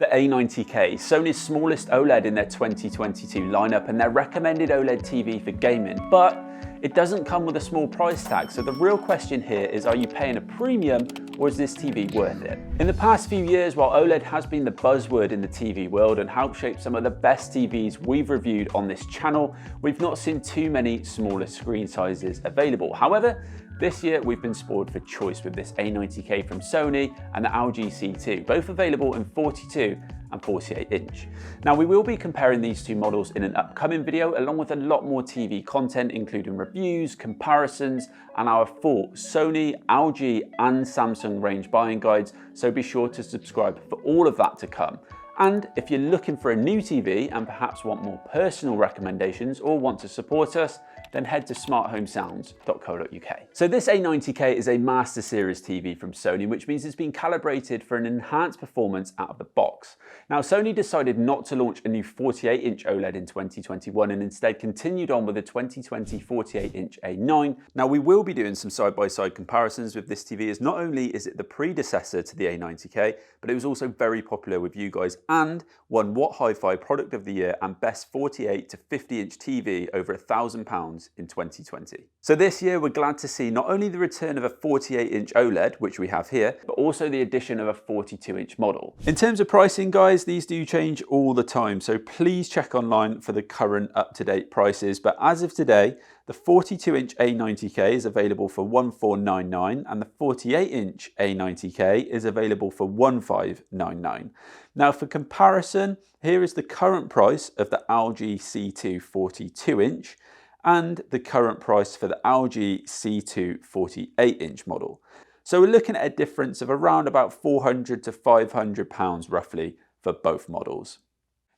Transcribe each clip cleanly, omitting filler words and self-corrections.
The A90K, Sony's smallest OLED in their 2022 lineup and their recommended OLED TV for gaming, but it doesn't come with a small price tag, so the real question here is, are you paying a premium or is this TV worth it? In the past few years, while OLED has been the buzzword in the TV world and helped shape some of the best TVs we've reviewed on this channel, we've not seen too many smaller screen sizes available. However, this year we've been spoiled for choice with this A90K from Sony and the LG C2, both available in 42 and 48 inch. Now we will be comparing these two models in an upcoming video along with a lot more TV content including reviews, comparisons and our full Sony, LG and Samsung range buying guides, so be sure to subscribe for all of that to come. And if you're looking for a new TV and perhaps want more personal recommendations or want to support us, then head to smarthomesounds.co.uk. So this A90K is a Master Series TV from Sony, which means it's been calibrated for an enhanced performance out of the box. Now Sony decided not to launch a new 48-inch OLED in 2021 and instead continued on with the 2020 48-inch A9. Now we will be doing some side-by-side comparisons with this TV, as not only is it the predecessor to the A90K, but it was also very popular with you guys and won What Hi-Fi Product of the Year and Best 48 to 50-inch TV over £1,000 in 2020. So this year we're glad to see not only the return of a 48-inch OLED, which we have here, but also the addition of a 42-inch model. In terms of pricing, guys, these do change all the time, so please check online for the current up-to-date prices. But as of today, the 42-inch A90K is available for $1,499 and the 48-inch A90K is available for $1,599. Now for comparison, here is the current price of the LG C2 42-inch and the current price for the LG C2 48-inch model. So we're looking at a difference of around about £400 to £500 roughly for both models.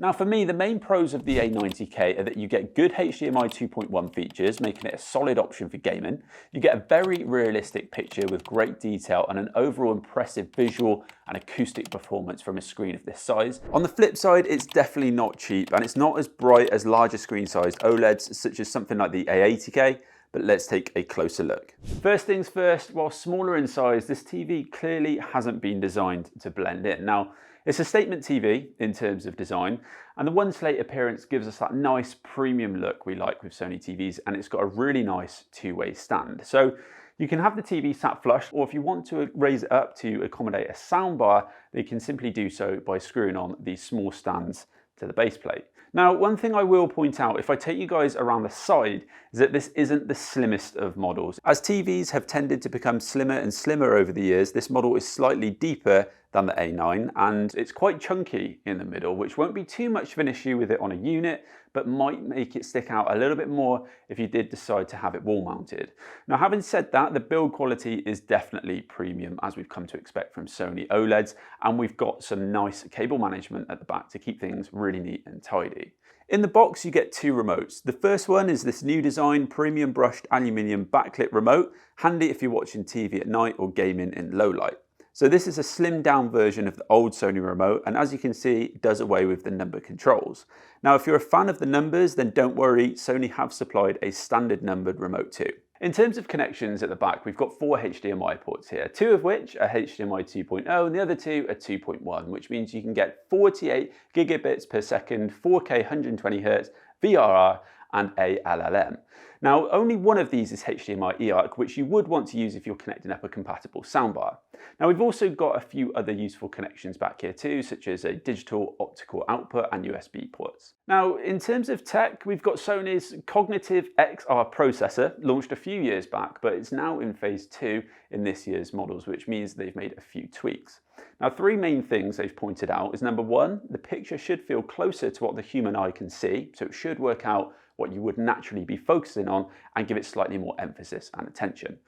Now for me, the main pros of the A90K are that you get good HDMI 2.1 features, making it a solid option for gaming. You get a very realistic picture with great detail and an overall impressive visual and acoustic performance from a screen of this size. On the flip side, it's definitely not cheap and it's not as bright as larger screen sized OLEDs such as something like the A80K, but let's take a closer look. First things first, while smaller in size, this TV clearly hasn't been designed to blend in. Now, it's a statement TV in terms of design, and the one slate appearance gives us that nice premium look we like with Sony TVs, and it's got a really nice two-way stand. So you can have the TV sat flush, or if you want to raise it up to accommodate a soundbar, you can simply do so by screwing on these small stands to the base plate. Now, one thing I will point out, if I take you guys around the side, is that this isn't the slimmest of models. As TVs have tended to become slimmer and slimmer over the years, this model is slightly deeper than the A9 and it's quite chunky in the middle, which won't be too much of an issue with it on a unit, but might make it stick out a little bit more if you did decide to have it wall mounted. Now, having said that, the build quality is definitely premium as we've come to expect from Sony OLEDs, and we've got some nice cable management at the back to keep things really neat and tidy. In the box, you get two remotes. The first one is this new design premium brushed aluminium backlit remote, handy if you're watching TV at night or gaming in low light. So this is a slimmed down version of the old Sony remote, and as you can see, it does away with the number controls. Now, if you're a fan of the numbers, then don't worry, Sony have supplied a standard numbered remote too. In terms of connections at the back, we've got 4 HDMI ports here, 2 of which are HDMI 2.0 and the other 2 are 2.1, which means you can get 48 gigabits per second, 4K 120Hz, VRR and ALLM. Now, only one of these is HDMI eARC, which you would want to use if you're connecting up a compatible soundbar. Now, we've also got a few other useful connections back here too, such as a digital optical output and USB ports. Now, in terms of tech, we've got Sony's Cognitive XR processor, launched a few years back, but it's now in phase 2 in this year's models, which means they've made a few tweaks. Now, 3 main things they've pointed out is number 1, the picture should feel closer to what the human eye can see, so it should work out what you would naturally be focusing on and give it slightly more emphasis and attention.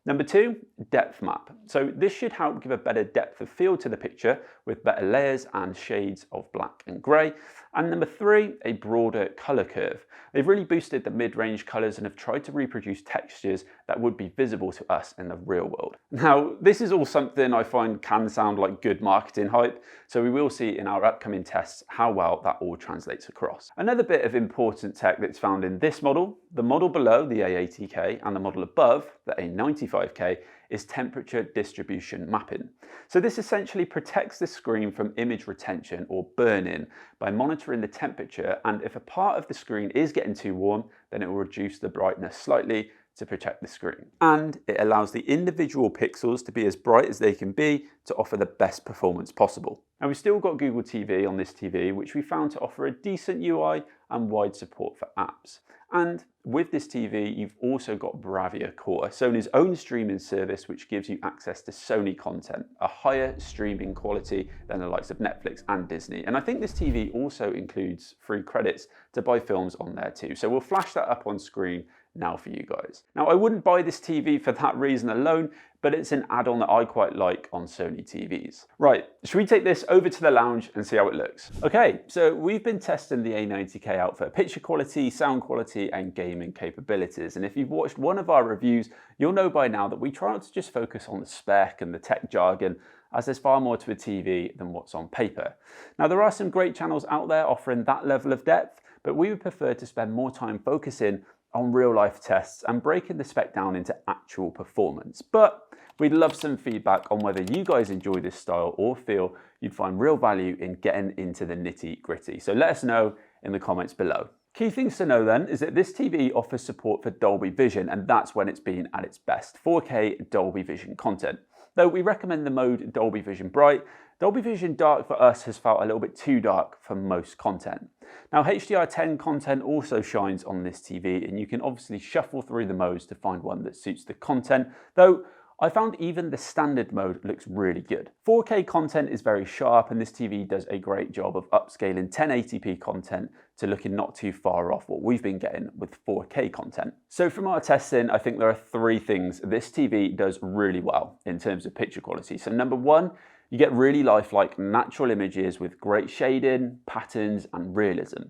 Number 2, depth map. So this should help give a better depth of field to the picture with better layers and shades of black and grey. And number 3, a broader colour curve. They've really boosted the mid-range colours and have tried to reproduce textures that would be visible to us in the real world. Now, this is all something I find can sound like good marketing hype, so we will see in our upcoming tests how well that all translates across. Another bit of important tech that's found in this model, the model below, the A80K, and the model above, the A95K, is temperature distribution mapping. So this essentially protects the screen from image retention or burn-in by monitoring the temperature, and if a part of the screen is getting too warm, then it will reduce the brightness slightly to protect the screen. And it allows the individual pixels to be as bright as they can be to offer the best performance possible. Now we've still got Google TV on this TV, which we found to offer a decent UI and wide support for apps. And with this TV, you've also got Bravia Core, Sony's own streaming service, which gives you access to Sony content, a higher streaming quality than the likes of Netflix and Disney. And I think this TV also includes free credits to buy films on there too. So we'll flash that up on screen now for you guys. Now I wouldn't buy this TV for that reason alone, but it's an add-on that I quite like on Sony TVs. Right, should we take this over to the lounge and see how it looks? Okay, so we've been testing the A90K out for picture quality, sound quality, and gaming capabilities. And if you've watched one of our reviews, you'll know by now that we try not to just focus on the spec and the tech jargon, as there's far more to a TV than what's on paper. Now there are some great channels out there offering that level of depth, but we would prefer to spend more time focusing on real life tests and breaking the spec down into actual performance. But we'd love some feedback on whether you guys enjoy this style or feel you'd find real value in getting into the nitty gritty. So let us know in the comments below. Key things to know then is that this TV offers support for Dolby Vision, and that's when it's been at its best, 4K Dolby Vision content. Though we recommend the mode Dolby Vision Bright, Dolby Vision Dark for us has felt a little bit too dark for most content. Now HDR10 content also shines on this TV, and you can obviously shuffle through the modes to find one that suits the content, though I found even the standard mode looks really good. 4K content is very sharp, and this TV does a great job of upscaling 1080p content to looking not too far off what we've been getting with 4K content. So from our testing, I think there are three things this TV does really well in terms of picture quality. So number one, you get really lifelike natural images with great shading, patterns, and realism.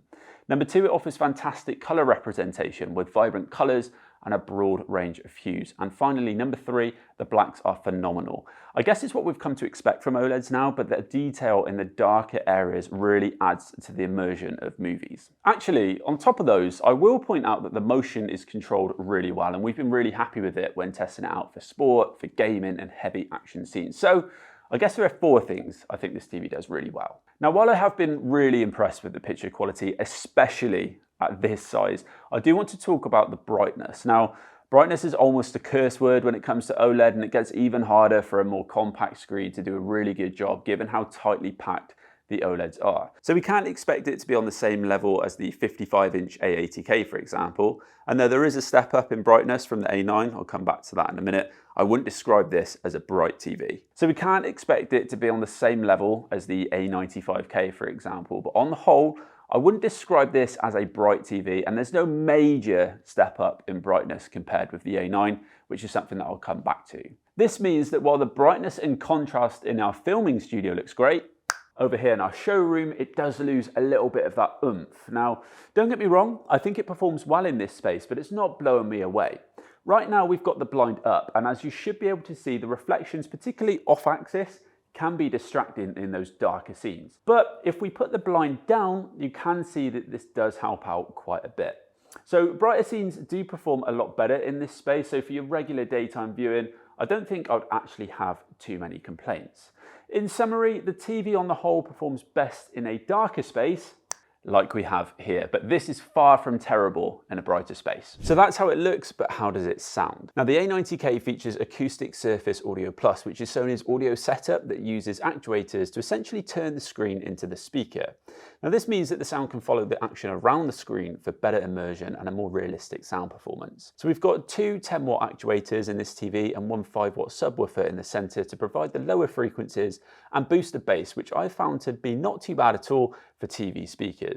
Number two, it offers fantastic color representation with vibrant colors and a broad range of hues. And finally, number three, the blacks are phenomenal. I guess it's what we've come to expect from OLEDs now, but the detail in the darker areas really adds to the immersion of movies. Actually, on top of those, I will point out that the motion is controlled really well, and we've been really happy with it when testing it out for sport, for gaming, and heavy action scenes. So I guess there are four things I think this TV does really well. Now, while I have been really impressed with the picture quality, especially at this size, I do want to talk about the brightness. Now, brightness is almost a curse word when it comes to OLED, and it gets even harder for a more compact screen to do a really good job given how tightly packed the OLEDs are. So we can't expect it to be on the same level as the 55-inch A80K, for example. And though there is a step up in brightness from the A9, I'll come back to that in a minute, I wouldn't describe this as a bright TV. So we can't expect it to be on the same level as the A95K, for example, but on the whole, I wouldn't describe this as a bright TV, and there's no major step up in brightness compared with the A9, which is something that I'll come back to. This means that while the brightness and contrast in our filming studio looks great, over here in our showroom, it does lose a little bit of that oomph. Now, don't get me wrong, I think it performs well in this space, but it's not blowing me away. Right now, we've got the blind up, and as you should be able to see, the reflections, particularly off-axis, can be distracting in those darker scenes. But if we put the blind down, you can see that this does help out quite a bit. So brighter scenes do perform a lot better in this space, so for your regular daytime viewing, I don't think I would actually have too many complaints. In summary, the TV on the whole performs best in a darker space, like we have here, but this is far from terrible in a brighter space. So that's how it looks, but how does it sound? Now the A90K features Acoustic Surface Audio Plus, which is Sony's audio setup that uses actuators to essentially turn the screen into the speaker. Now this means that the sound can follow the action around the screen for better immersion and a more realistic sound performance. So we've got two 10-watt actuators in this TV and one 5-watt subwoofer in the center to provide the lower frequencies and boost the bass, which I found to be not too bad at all for TV speakers.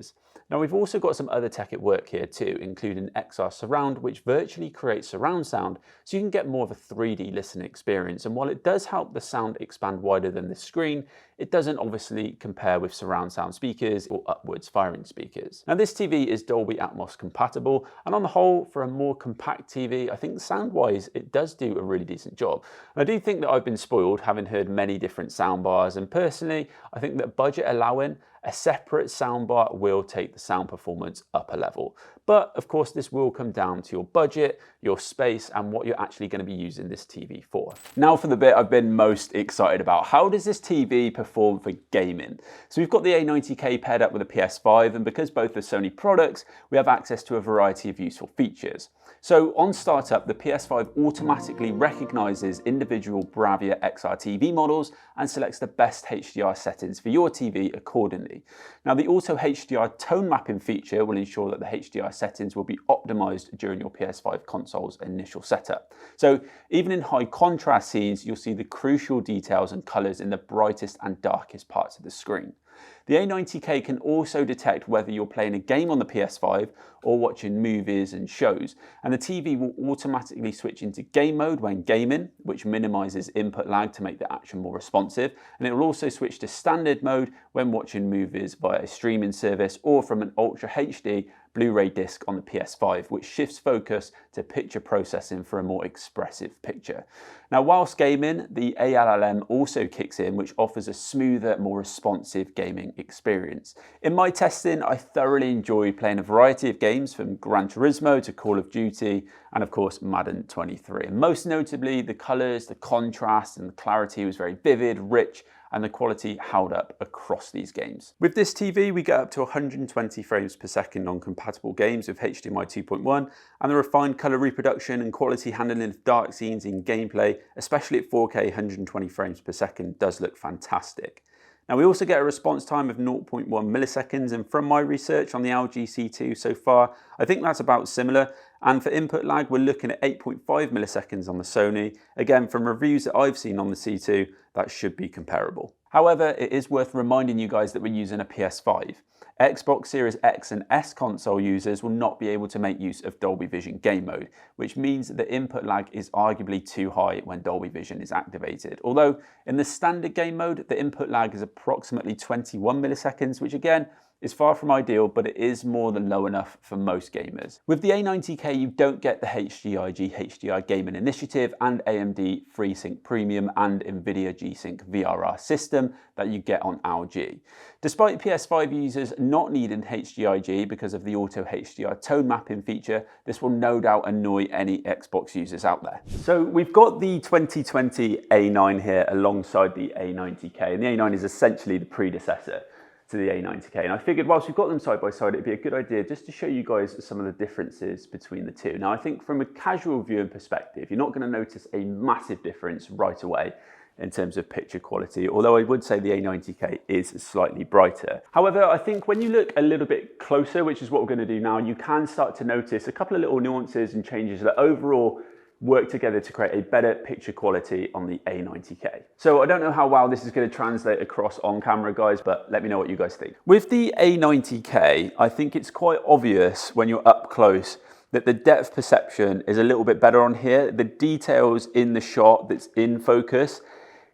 Now we've also got some other tech at work here too, including XR Surround, which virtually creates surround sound so you can get more of a 3D listening experience. And while it does help the sound expand wider than the screen, it doesn't obviously compare with surround sound speakers or upwards firing speakers. Now this TV is Dolby Atmos compatible, and on the whole, for a more compact TV, I think sound-wise, it does do a really decent job. And I do think that I've been spoiled having heard many different soundbars, and personally, I think that budget allowing, a separate soundbar will take the sound performance up a level. But of course, this will come down to your budget, your space, and what you're actually going to be using this TV for. Now for the bit I've been most excited about. How does this TV perform for gaming? So we've got the A90K paired up with a PS5, and because both are Sony products, we have access to a variety of useful features. So on startup, the PS5 automatically recognizes individual Bravia XR TV models and selects the best HDR settings for your TV accordingly. Now the auto HDR tone mapping feature will ensure that the HDR settings will be optimized during your PS5 console's initial setup. So even in high contrast scenes, you'll see the crucial details and colors in the brightest and darkest parts of the screen. The A90K can also detect whether you're playing a game on the PS5 or watching movies and shows, and the TV will automatically switch into game mode when gaming, which minimizes input lag to make the action more responsive, and it will also switch to standard mode when watching movies via a streaming service or from an Ultra HD Blu-ray disc on the PS5, which shifts focus to picture processing for a more expressive picture. Now, whilst gaming, the ALLM also kicks in, which offers a smoother, more responsive gaming experience. In my testing, I thoroughly enjoyed playing a variety of games from Gran Turismo to Call of Duty, and of course, Madden 23. And most notably, the colors, the contrast, and the clarity was very vivid, rich, and the quality held up across these games. With this TV, we get up to 120 frames per second on compatible games with HDMI 2.1, and the refined color reproduction and quality handling of dark scenes in gameplay, especially at 4K 120 frames per second, does look fantastic. Now we also get a response time of 0.1 milliseconds, and from my research on the LG C2 so far, I think that's about similar. And for input lag, we're looking at 8.5 milliseconds on the Sony. Again, from reviews that I've seen on the C2, that should be comparable. However, it is worth reminding you guys that we're using a PS5. Xbox Series X and S console users will not be able to make use of Dolby Vision game mode, which means that the input lag is arguably too high when Dolby Vision is activated. Although in the standard game mode, the input lag is approximately 21 milliseconds, which again, is far from ideal, but it is more than low enough for most gamers. With the A90K, you don't get the HDIG HDR Gaming Initiative and AMD FreeSync Premium and NVIDIA G-Sync VRR system that you get on LG. Despite PS5 users not needing HDIG because of the auto HDR tone mapping feature, this will no doubt annoy any Xbox users out there. So we've got the 2020 A9 here alongside the A90K, and the A9 is essentially the predecessor to the A90K. And I figured whilst we've got them side by side, it'd be a good idea just to show you guys some of the differences between the two. Now, I think from a casual viewing perspective, you're not going to notice a massive difference right away in terms of picture quality, although I would say the A90K is slightly brighter. However, I think when you look a little bit closer, which is what we're going to do now, you can start to notice a couple of little nuances and changes that overall work together to create a better picture quality on the A90K. So I don't know how well this is going to translate across on camera, guys, but let me know what you guys think. With the A90K, I think it's quite obvious when you're up close that the depth perception is a little bit better on here. The details in the shot that's in focus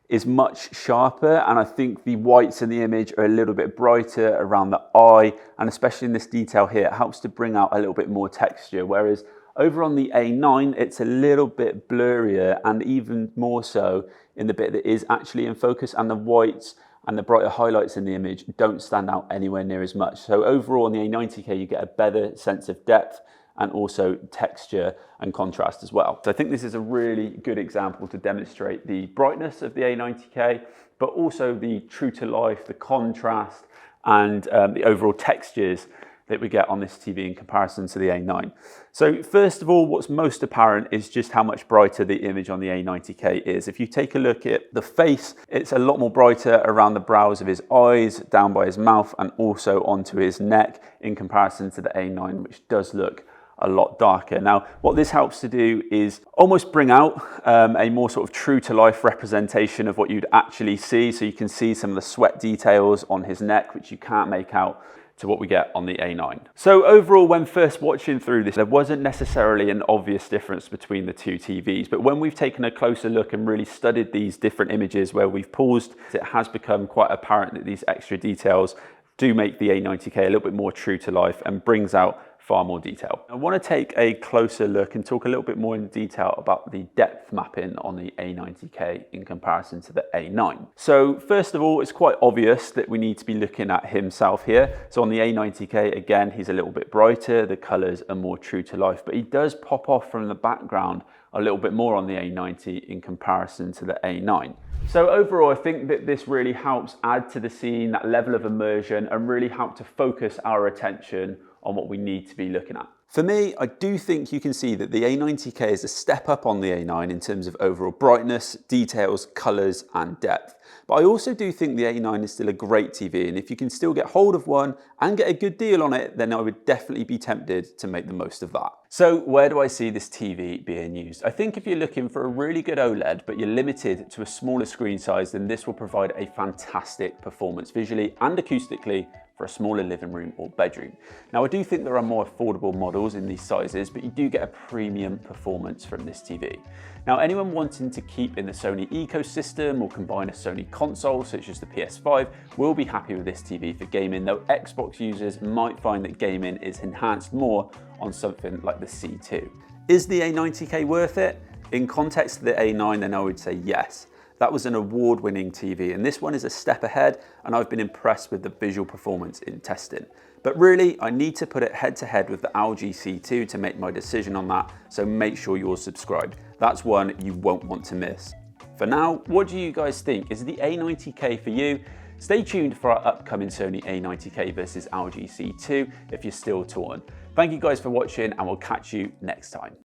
is much sharper, and I think the whites in the image are a little bit brighter around the eye, and especially in this detail here, it helps to bring out a little bit more texture, whereas over on the A9, it's a little bit blurrier, and even more so in the bit that is actually in focus, and the whites and the brighter highlights in the image don't stand out anywhere near as much. So overall on the A90K, you get a better sense of depth and also texture and contrast as well. So I think this is a really good example to demonstrate the brightness of the A90K, but also the true to life, the contrast, and the overall textures that we get on this TV in comparison to the A9. So first of all, what's most apparent is just how much brighter the image on the A90K is. If you take a look at the face, it's a lot more brighter around the brows of his eyes, down by his mouth, and also onto his neck in comparison to the A9, which does look a lot darker. Now, what this helps to do is almost bring out a more sort of true to life representation of what you'd actually see. So you can see some of the sweat details on his neck, which you can't make out to what we get on the A9. So overall, when first watching through this, there wasn't necessarily an obvious difference between the two TVs, but when we've taken a closer look and really studied these different images where we've paused, it has become quite apparent that these extra details do make the A90K a little bit more true to life and brings out far more detail. I want to take a closer look and talk a little bit more in detail about the depth mapping on the A90K in comparison to the A9. So first of all, it's quite obvious that we need to be looking at himself here. So on the A90K, again, he's a little bit brighter, the colors are more true to life, but he does pop off from the background a little bit more on the A90 in comparison to the A9. So overall, I think that this really helps add to the scene, that level of immersion, and really help to focus our attention on what we need to be looking at. For me, I do think you can see that the A90K is a step up on the A9 in terms of overall brightness, details, colors, and depth. But I also do think the A9 is still a great TV, and if you can still get hold of one and get a good deal on it, then I would definitely be tempted to make the most of that. So where do I see this TV being used? I think if you're looking for a really good OLED, but you're limited to a smaller screen size, then this will provide a fantastic performance visually and acoustically for a smaller living room or bedroom. Now, I do think there are more affordable models in these sizes, but you do get a premium performance from this TV. Now, anyone wanting to keep in the Sony ecosystem or combine a Sony console, such as the PS5, will be happy with this TV for gaming, though Xbox users might find that gaming is enhanced more on something like the C2. Is the A90K worth it? In context to the A9, then I would say yes. That was an award-winning TV, and this one is a step ahead, and I've been impressed with the visual performance in testing. But really, I need to put it head-to-head with the LG C2 to make my decision on that, so make sure you're subscribed. That's one you won't want to miss. For now, what do you guys think? Is the A90K for you? Stay tuned for our upcoming Sony A90K versus LG C2 if you're still torn. Thank you guys for watching, and we'll catch you next time.